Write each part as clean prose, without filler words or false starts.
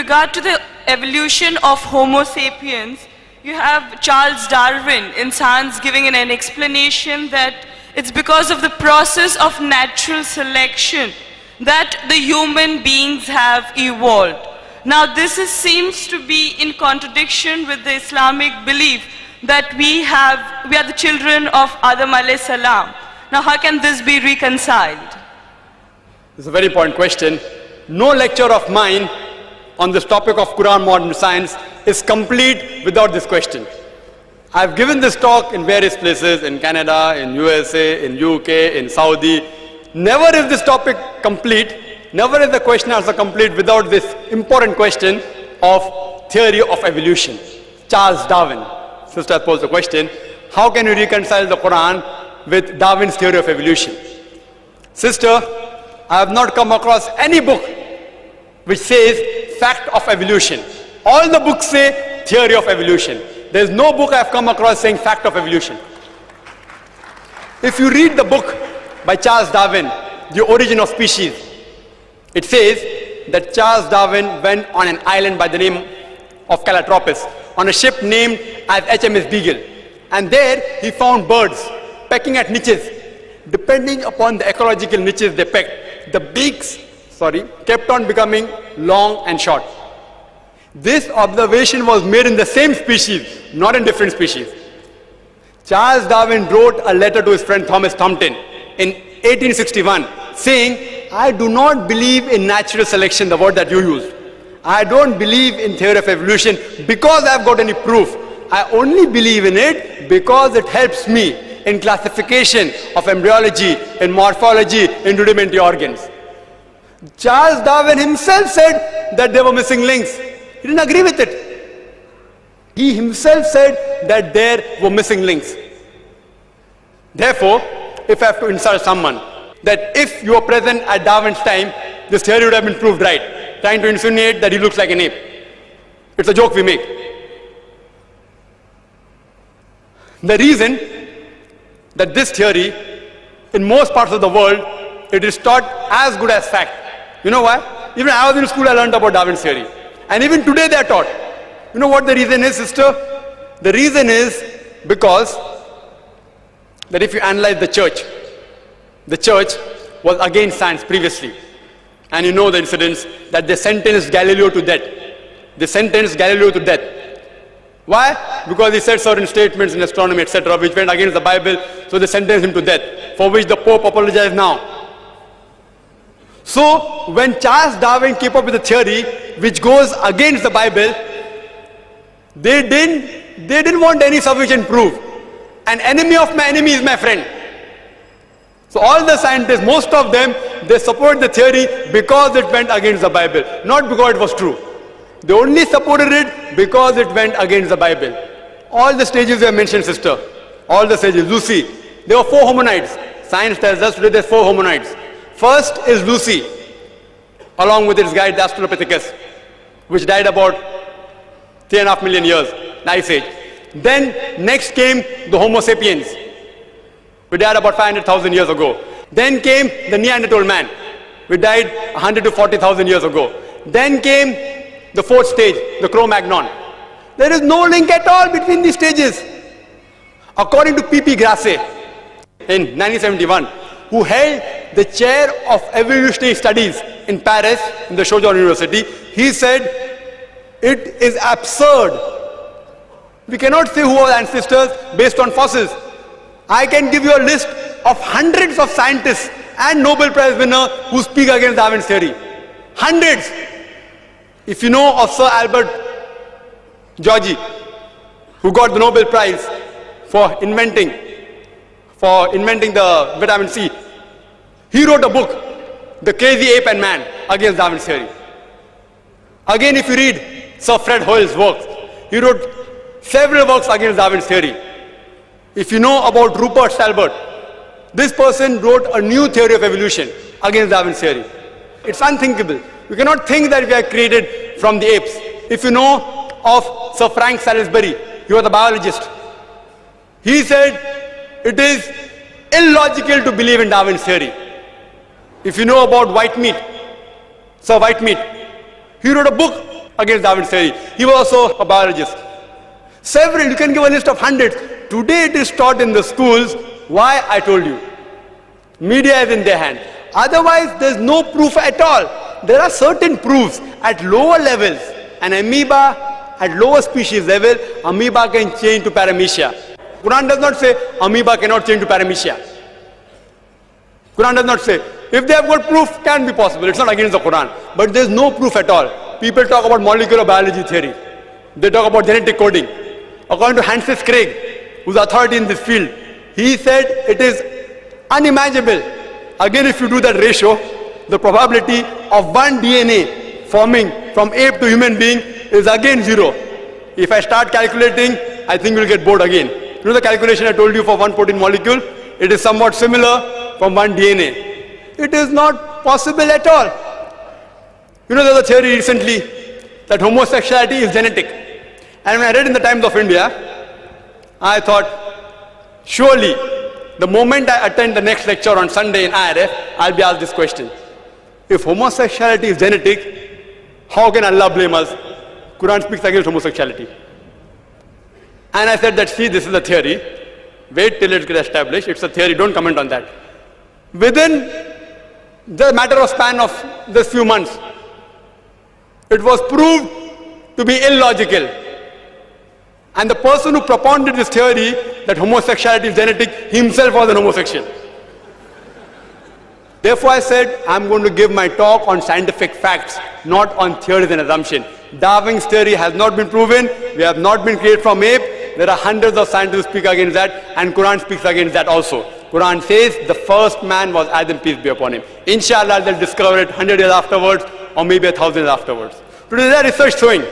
regard to the evolution of Homo sapiens, you have Charles Darwin in Science giving an explanation that it's because of the process of natural selection that the human beings have evolved. Now seems to be in contradiction with the Islamic belief that we are the children of Adam alayhi salam. Now how can this be reconciled? This is a very important question. No lecture of mine on this topic of Quran modern science is complete without this question. I've given this talk in various places, in Canada, in USA, in UK, in Saudi. Never is this topic complete, never is the question answer complete without this important question of theory of evolution. Charles Darwin. Sister posed the question, how can you reconcile the Quran with Darwin's theory of evolution? Sister, I have not come across any book which says fact of evolution. All the books say theory of evolution. There is no book I have come across saying fact of evolution. If you read the book by Charles Darwin, The Origin of Species, it says that Charles Darwin went on an island by the name of Calotropis on a ship named as HMS Beagle. And there he found birds pecking at niches. Depending upon the ecological niches they pecked, the beaks kept on becoming long and short. This observation was made in the same species, not in different species. Charles Darwin wrote a letter to his friend Thomas Thompson in 1861 saying, I do not believe in natural selection, the word that you used. I don't believe in theory of evolution because I have got any proof. I only believe in it because it helps me in classification of embryology, in morphology, in rudimentary organs. Charles Darwin himself said that there were missing links. He didn't agree with it. He himself said that there were missing links. Therefore, if I have to insult someone, that if you were present at Darwin's time, this theory would have been proved right, trying to insinuate that he looks like an ape. It's a joke we make. The reason that this theory, in most parts of the world, it is taught as good as fact. You know why? Even I was in school, I learned about Darwin's theory. And even today they are taught. You know what the reason is, sister? The reason is because that if you analyze the church was against science previously. And you know the incidents that they sentenced Galileo to death. They sentenced Galileo to death. Why? Because he said certain statements in astronomy, etc., which went against the Bible, so they sentenced him to death, for which the Pope apologized now. So, when Charles Darwin came up with a theory which goes against the Bible, they didn't want any sufficient proof. An enemy of my enemy is my friend. So all the scientists, most of them, they support the theory because it went against the Bible, not because it was true. They only supported it because it went against the Bible. All the stages you have mentioned, sister, all the stages, Lucy, there were 4 hominids. Science tells us today there's 4 hominids. First is Lucy, along with its guide, the Australopithecus, which died about 3.5 million years, the Ice Age. Then next came the Homo sapiens, we died about 500,000 years ago. Then came the Neanderthal man, we died 100 to 40,000 years ago. Then came the 4th stage, the Cro-Magnon. There is no link at all between these stages. According to P.P. Grasset, in 1971, who held the chair of evolutionary studies in Paris, in the Sorbonne University, he said, it is absurd. We cannot say who are ancestors based on fossils. I can give you a list of hundreds of scientists and Nobel Prize winners who speak against Darwin's theory. Hundreds. If you know of Sir Albert Georgi, who got the Nobel Prize for inventing the vitamin C, he wrote a book, The Crazy Ape and Man, against Darwin's theory. Again, if you read Sir Fred Hoyle's works, he wrote several works against Darwin's theory. If you know about Rupert Stalbert, this person wrote a new theory of evolution against Darwin's theory. It's unthinkable. We cannot think that we are created from the apes. If you know of Sir Frank Salisbury, he was a biologist. He said it is illogical to believe in Darwin's theory. If you know about white meat, Sir Whitemeat, he wrote a book against Darwin's theory. He was also a biologist. Several, you can give a list of hundreds. Today it is taught in the schools. Why? I told you. Media is in their hand. Otherwise, there's no proof at all. There are certain proofs at lower levels. An amoeba at lower species level, amoeba can change to paramecia. Quran does not say amoeba cannot change to paramecia. Quran does not say. If they have got proof, can be possible. It's not against the Quran. But there's no proof at all. People talk about molecular biology theory. They talk about genetic coding. According to Francis Crick, who's authority in this field, he said it is unimaginable. Again, if you do that ratio, the probability of one DNA forming from ape to human being is again 0. If I start calculating, I think we'll get bored again. You know the calculation I told you for one protein molecule? It is somewhat similar from one DNA. It is not possible at all. You know, there's a theory recently that homosexuality is genetic. And when I read in the Times of India, I thought, surely, the moment I attend the next lecture on Sunday in IRF, I'll be asked this question. If homosexuality is genetic, how can Allah blame us? Quran speaks against homosexuality. And I said that, see, this is a theory. Wait till it gets established. It's a theory. Don't comment on that. Within the matter of span of this few months, it was proved to be illogical. And the person who propounded this theory that homosexuality is genetic himself was an homosexual. Therefore I said, I'm going to give my talk on scientific facts, not on theories and assumptions. Darwin's theory has not been proven. We have not been created from ape. There are hundreds of scientists who speak against that, and Quran speaks against that also. Quran says the first man was Adam, peace be upon him. Inshallah, they'll discover it 100 years afterwards, or maybe 1,000 years afterwards. Today there is research showing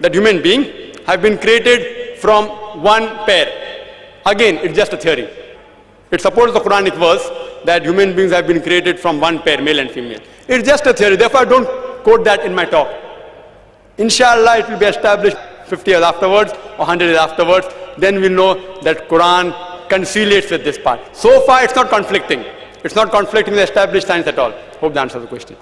that human beings have been created from one pair. Again, it's just a theory. It supports the Quranic verse that human beings have been created from one pair, male and female. It's just a theory. Therefore, I don't quote that in my talk. Inshallah, it will be established 50 years afterwards or 100 years afterwards. Then we'll know that Quran conciliates with this part. So far, it's not conflicting. It's not conflicting with established science at all. Hope that answers the question.